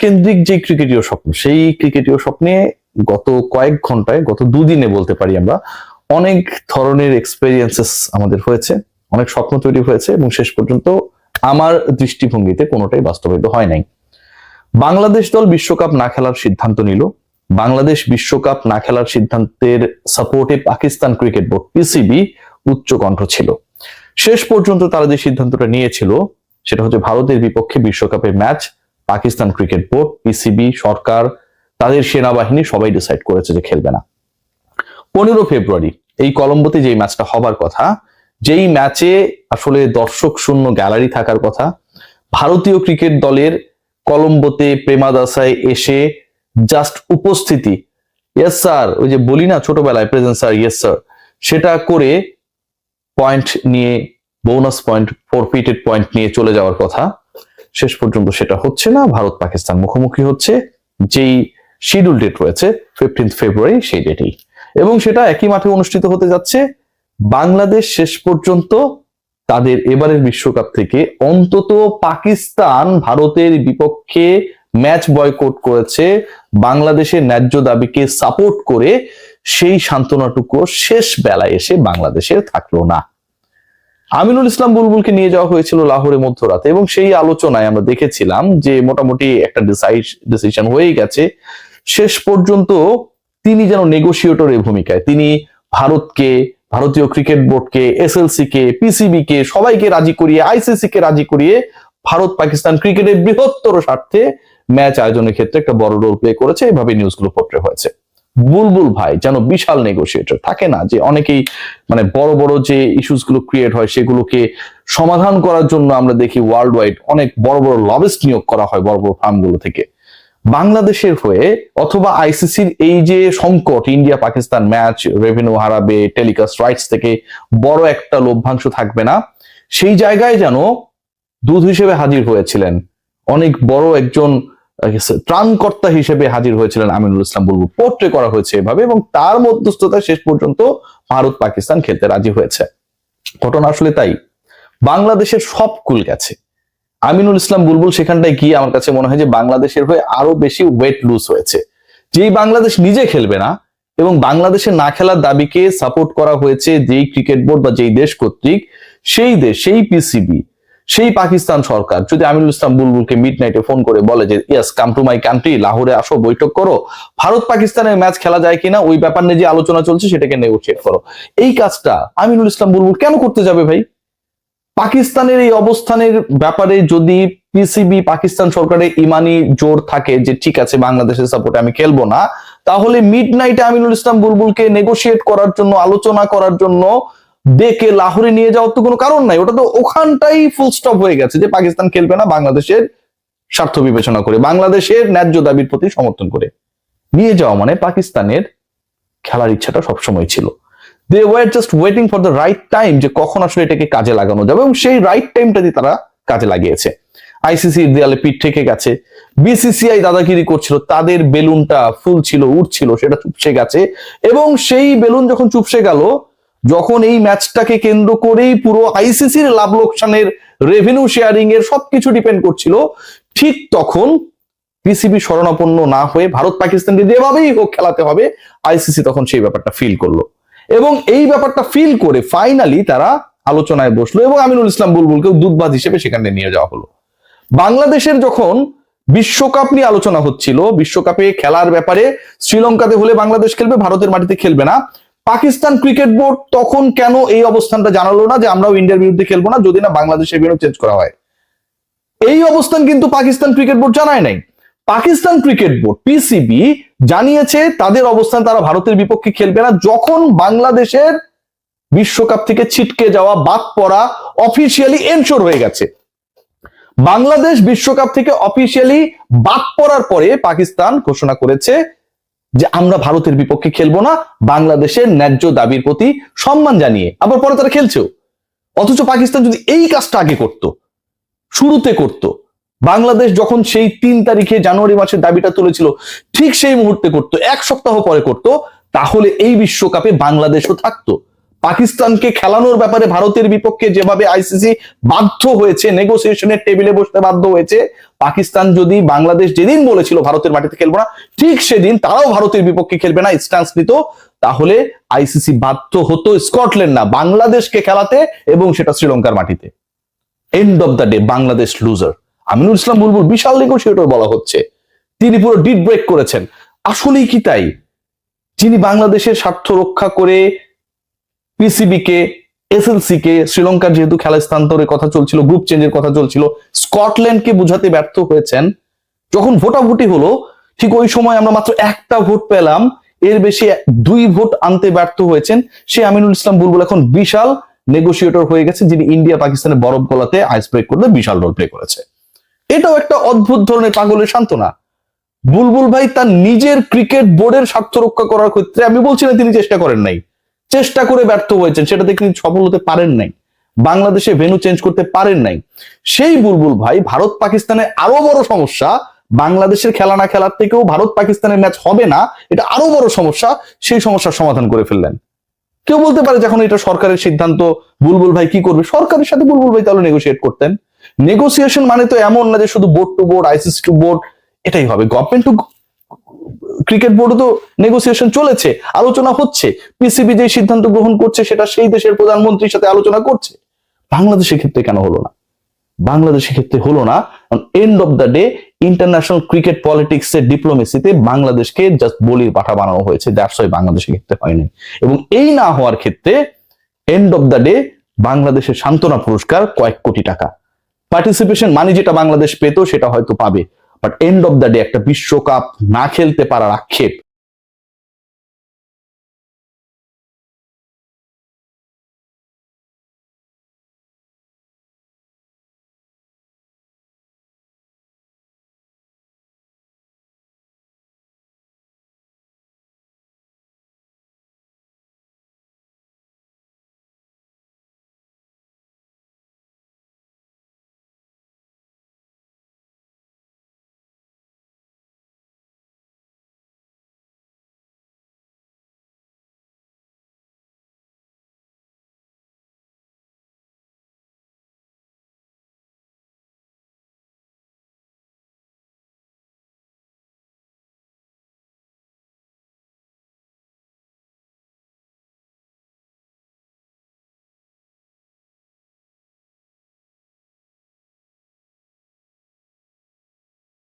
কেন্দ্রিক যে ক্রিকেটীয় স্বপ্ন, সেই ক্রিকেটীয় স্বপ্নে গত কয়েক ঘন্টায়, গত দুদিনে বলতে পারি আমরা, অনেক ধরনের এক্সপেরিয়েন্সেস আমাদের হয়েছে, অনেক স্বপ্ন তৈরি হয়েছে এবং শেষ পর্যন্ত আমার দৃষ্টিভঙ্গিতে কোনোটাই বাস্তবায়িত হয় নাই। বাংলাদেশ দল বিশ্বকাপ না খেলার সিদ্ধান্ত নিল। বাংলাদেশ বিশ্বকাপ না খেলার সিদ্ধান্তের সাপোর্টে পাকিস্তান ক্রিকেট বোর্ড পিসিবি উচ্চকণ্ঠ ছিল। শেষ পর্যন্ত তারা যে সিদ্ধান্তটা নিয়েছিল সেটা হচ্ছে ভারতের বিপক্ষে বিশ্বকাপের match Pakistan cricket board, PCB, সরকার, তাদের সেনাবাহিনী সবাই ডিসাইড করেছে যে খেলবে না। 15 ফেব্রুয়ারি এই কলম্বোতে যেই ম্যাচটা হবার কথা, যেই ম্যাচে আসলে দর্শক শূন্য গ্যালারি থাকার কথা, ভারতীয় ক্রিকেট দলের কলম্বোতে প্রেমাদাসায় এসে জাস্ট উপস্থিতি, ইয়েস স্যার, ওই যে বলি না ছোটবেলায় প্রেজেন্ট স্যার, ইয়েস স্যার, সেটা করে পয়েন্ট নিয়ে, বোনাস পয়েন্ট, ফরফিটেড পয়েন্ট নিয়ে চলে যাওয়ার কথা, শেষ পর্যন্ত সেটা হচ্ছে না। ভারত পাকিস্তান মুখোমুখি হচ্ছে যেই শিডিউল ডেট রয়েছে 15 ফেব্রুয়ারি, সেই ডেটেই, এবং সেটা একই মাঠে অনুষ্ঠিত হতে যাচ্ছে। বাংলাদেশ শেষ পর্যন্ত তাদের এবারের বিশ্বকাপ থেকে অন্তত পাকিস্তান ভারতের বিপক্ষে ম্যাচ বয়কট করেছে, বাংলাদেশের ন্যায্য দাবিকে সাপোর্ট করে, সেই সান্ত্বনাটুকু শেষ বেলায় এসে বাংলাদেশের থাকলো না। আমিনুল ইসলাম বুলবুলকে নিয়ে যাওয়া হয়েছিল লাহোরে মধ্যরাতে এবং সেই আলোচনায় আমরা দেখেছিলাম যে মোটামুটি একটা ডিসিশন হয়ে গেছে। শেষ পর্যন্ত তিনি যেন নেগোসিয়েটরের ভূমিকায়, তিনি ভারতকে, ভারতীয় ক্রিকেট বোর্ডকে, এসএলসি কে, পিসিবি কে, সবাইকে রাজি করিয়ে, আইসিসি কে রাজি করিয়ে ভারত পাকিস্তান ক্রিকেটের বৃহত্তর স্বার্থে ম্যাচ আয়োজনের ক্ষেত্রে একটা বড় রোল প্লে করেছে, এভাবে নিউজগুলো পড়তে হয়েছে। বুলবুল ভাই যেন বিশাল নেগোসিয়েটর, থাকে না যে অনেকেই মানে বড় বড় যে ইস্যুস গুলো ক্রিয়েট হয় সেগুলোকে সমাধান করার জন্য আমরা দেখি ওয়ার্ল্ড ওয়াইড অনেক বড় বড় লবিস্ট নিয়োগ করা হয় বড় বড় ফার্মগুলো থেকে। বাংলাদেশের হয়ে অথবা আইসিসির এই যে সংকট, ইন্ডিয়া পাকিস্তান ম্যাচ রেভিনিউ হারাবে, টেলিকাস্ট রাইটস থেকে বড় একটা লভ্যাংশ থাকবে না, সেই জায়গায় যেন দুধ হিসেবে হাজির হয়েছিলেন, অনেক বড় একজন ত্রাণকর্তা হিসেবে হাজির হয়েছিলেন আমিনুল ইসলাম বুলবুল, পোর্ট্রে করা হয়েছে এভাবে, এবং তার মধ্যস্থতায় শেষ পর্যন্ত ভারত পাকিস্তান খেলতে রাজি হয়েছে। ঘটনা আসলে তাই, বাংলাদেশের সব কুল গেছে। আমিনুল ইসলাম বুলবুল সেখানটায় গিয়ে আমার কাছে মনে হয় যে বাংলাদেশের হয়ে আরো বেশি ওয়েট লুজ হয়েছে। যেই বাংলাদেশ নিজে খেলবে না এবং বাংলাদেশের না খেলার দাবিকে সাপোর্ট করা হয়েছে যেই ক্রিকেট বোর্ড বা যেই দেশ কর্তৃক, সেই দেশ, সেই পিসিবি, সেই পাকিস্তান সরকার যদি আমিনুল ইসলাম বুলবুলকে মিড নাইটে ফোন করে বলে যে yes, come to my country, লাহোরে আসো, বৈঠক করো, ভারত পাকিস্তানের ম্যাচ খেলা যায় কিনা ওই ব্যাপার নিয়ে যে আলোচনা চলছে সেটাকে নেগোশিয়েট করো, এই কাজটা আমিনুল ইসলাম বুলবুল কেন করতে যাবে ভাই? পাকিস্তানের এই অবস্থানের ব্যাপারে যদি পিসিবি, পাকিস্তান সরকারের ইমানি জোর থাকে যে ঠিক আছে বাংলাদেশের সাপোর্টে আমি খেলবো না, তাহলে মিড নাইটে আমিনুল ইসলাম বুলবুলকে নেগোশিয়েট করার জন্য, আলোচনা করার জন্য ডেকে লাহোরে নিয়ে যাওয়ার তো কোনো কারণ নাই। ওটা তো ওখানটাই ফুল স্টপ হয়ে গেছে যে পাকিস্তান খেলবে না, বাংলাদেশের স্বার্থ বিবেচনা করে, বাংলাদেশের ন্যায্য দাবির প্রতি সমর্থন করে নিয়ে যাওয়া মানে পাকিস্তানের খেলার ইচ্ছাটা সবসময় ছিল। They were just waiting for the right time, যে কখন আসলে এটাকে কাজে লাগানো যাবে, এবং সেই রাইট টাইমটা দিয়ে তারা কাজে লাগিয়েছে। আইসিসির দেয়ালে পিঠ থেকে গেছে, বিসিসিআই দাদাগিরি করছিল, তাদের বেলুনটা ফুল ছিল, উঠছিল, সেটা চুপসে গেছে, এবং সেই বেলুন যখন চুপসে গেল, যখন এই ম্যাচটাকে কেন্দ্র করেই পুরো আইসিসির লাভ লোকসানের, রেভিনিউ শেয়ারিং এর সবকিছু ডিপেন্ড করছিল, ঠিক তখন পিসিবি শরণাপন্ন না হয়ে ভারত পাকিস্তানকে যেভাবেই হোক খেলাতে হবে, আইসিসি তখন সেই ব্যাপারটা ফিল করলো, এবং এই ব্যাপারটা ফিল করে ফাইনালি তারা আলোচনায় বসলো এবং আমিনুল ইসলাম বুলবুলকেও দুধবাজ হিসেবে সেখানে নিয়ে যাওয়া হলো। বাংলাদেশের যখন বিশ্বকাপ নিয়ে আলোচনা হচ্ছিল, বিশ্বকাপে খেলার ব্যাপারে শ্রীলঙ্কাতে হলে বাংলাদেশ খেলবে, ভারতের মাটিতে খেলবে না, পাকিস্তান ক্রিকেট বোর্ড তখন কেন এই অবস্থানটা জানালো না যে আমরাও ইন্ডিয়ার বিরুদ্ধে খেলবো না যদি না বাংলাদেশের ভেন্যু চেঞ্জ করা হয়? এই অবস্থান কিন্তু পাকিস্তান ক্রিকেট বোর্ড জানায় নাই। পাকিস্তান ক্রিকেট বোর্ড, পিসিবি জানিয়েছে তাদের অবস্থান, তারা ভারতের বিপক্ষে খেলবে না যখন বাংলাদেশের বিশ্বকাপ থেকে ছিটকে যাওয়া, বাদ পড়া অফিসিয়ালি এনশোর হয়ে গেছে। বাংলাদেশ বিশ্বকাপ থেকে অফিসিয়ালি বাদ পড়ার পরে পাকিস্তান ঘোষণা করেছে যে আমরা ভারতের বিপক্ষে খেলবো না, বাংলাদেশের ন্যায্য দাবির প্রতি সম্মান জানিয়ে, আবার পরে তারা খেলছেও। অথচ পাকিস্তান যদি এই কাজটা আগে করত, শুরুতে করত, বাংলাদেশ যখন সেই 3 তারিখে জানুয়ারি মাসের দাবিটা তুলেছিল ঠিক সেই মুহূর্তে করত, 1 সপ্তাহ পরে করত, তাহলে এই বিশ্বকাপে বাংলাদেশও থাকতো। পাকিস্তানকে খেলানোর ব্যাপারে ভারতের বিপক্ষে যেভাবে আইসিসি বাধ্য হয়েছে, নেগোসিয়েশনের টেবিলে বসতে বাধ্য হয়েছে, পাকিস্তান যদি বাংলাদেশ যেদিন বলেছিল ভারতের মাটিতে খেলবো না, ঠিক সেদিন তারাও ভারতের বিপক্ষে খেলবে না স্ট্যান্স নিত, তাহলে আইসিসি বাধ্য হতো স্কটল্যান্ড না বাংলাদেশকে খেলাতে, এবং সেটা শ্রীলঙ্কার মাটিতে। End of the day Bangladesh loser. Aminul Islam Bulbul বিশাল নেগোসিয়েটর বলা হচ্ছে, তিনি পুরো ডিড ব্রেক করেছেন। আসলেই কি তাই? যিনি বাংলাদেশের স্বার্থ রক্ষা করে পিসিবি কে, এসএলসি কে, শ্রীলঙ্কার যেহেতু খেলা স্থানান্তরের কথা চলছিল, গ্রুপ চেঞ্জের কথা চলছিল, স্কটল্যান্ডকে বুঝাতে ব্যর্থ হয়েছেন। যখন ভোটাভুটি হলো ঠিক ওই সময় আমরা মাত্র একটা ভোট পেলাম, এর বেশি 2 ভোট আনতে ব্যর্থ হয়েছেন। সে আমিনুল ইসলাম বুলবুল এখন বিশাল নেগোসিয়েটর হয়ে গেছে, যিনি ইন্ডিয়া পাকিস্তানের বরফ গলাতে আইস ব্রেক করতে বিশাল রোল প্লে করেছে। এটাও একটা অদ্ভুত ধরনের পাগলের সান্ত্বনা। বুলবুল ভাই তার নিজের ক্রিকেট বোর্ডের স্বার্থ রক্ষা করার ক্ষেত্রে, আমি বলছি না তিনি চেষ্টা করেন নাই, চেষ্টা করে ব্যর্থ হয়েছেন, সেটাতে তিনি সফল হতে পারেন নাই, বাংলাদেশে ভেন্যু চেঞ্জ করতে পারেন নাই। সেই বুলবুল ভাই ভারত পাকিস্তানের আরো বড় সমস্যা, বাংলাদেশের খেলা না খেলার থেকেও ভারত পাকিস্তানের ম্যাচ হবে না, এটা আরো বড় সমস্যা, সেই সমস্যার সমাধান করে ফেললেন। কেউ বলতে পারে যখন এটা সরকারের সিদ্ধান্ত, বুলবুল ভাই কি করবে? সরকারের সাথে বুলবুল ভাই তাহলে নেগোসিয়েট করতেন। নেগোসিয়েশন মানে তো এমন না যে শুধু board to board, ICC to board, এটাই হবে। গভর্নমেন্ট টু ক্রিকেট বোর্ডে তো নেগোসিয়েশন চলেছে, আলোচনা হচ্ছে, পিসিবি যে সিদ্ধান্ত গ্রহণ করছে সেটা সেই দেশের প্রধানমন্ত্রীর সাথে আলোচনা করছে। বাংলাদেশের ক্ষেত্রে কেন হলো না? বাংলাদেশের ক্ষেত্রে হলো না and of the day international cricket politics এর ডিপ্লোমেসিতে বাংলাদেশকে জাস্ট বলির পাঠা বানানো হয়েছে, দ্যাটস ওয়াই বাংলাদেশের ক্ষেত্রে হয়নি। এবং এই না হওয়ার ক্ষেত্রে এন্ড অফ দ্য ডে বাংলাদেশের সান্ত্বনা পুরস্কার কয়েক কোটি টাকা, পার্টিসিপেশন মানি যেটা বাংলাদেশ পেত সেটা হয়তো পাবে, but and of the day একটা বিশ্বকাপ না খেলতে পারার আক্ষেপ